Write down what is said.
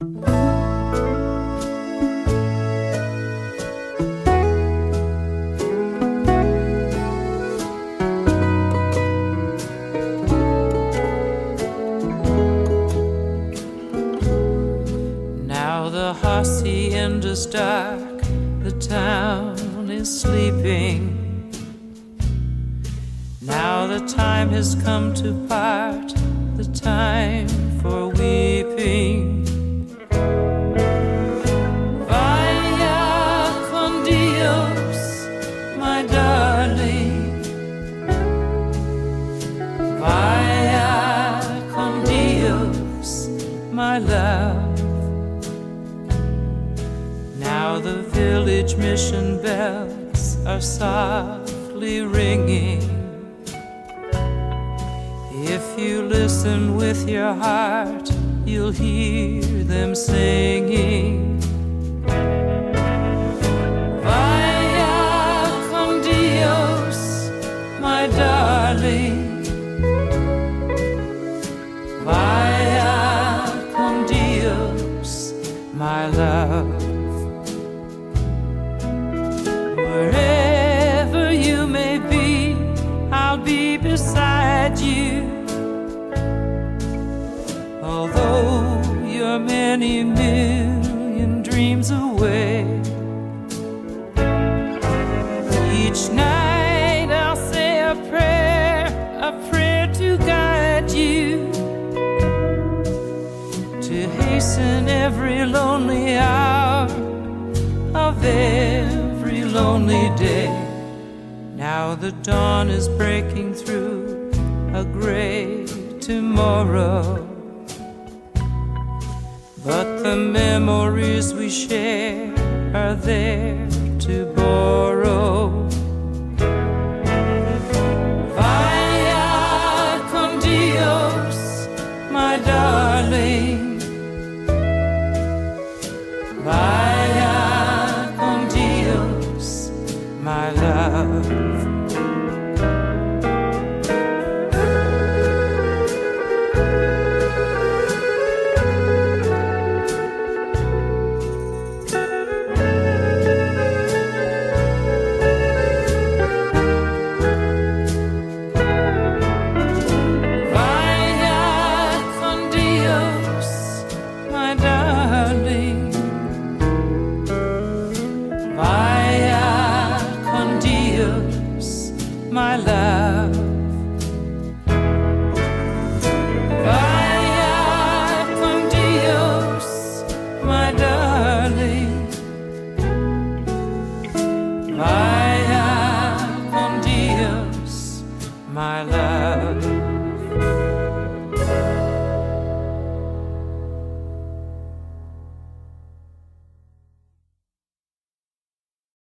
Now the hacienda is dark, the town is sleeping. Now the time has come to part, the time for weeping. Vaya con Dios, my darling. Vaya con Dios, my love. Now the village mission bells are softly ringing. If you listen with your heart, you'll hear them singing. Vaya con Dios, my darling. Vaya con Dios, my love. Wherever you may be, I'll be beside you. Although you're many million dreams away, each night I'll say a prayer to guide you, to hasten every lonely hour of every lonely day. Now the dawn is breaking through a gray tomorrow, but the memories we share are there to borrow. Vaya con Dios, my darling. Vaya con Dios, my love. My love. Vaya con Dios, my darling. Vaya con Dios, my love.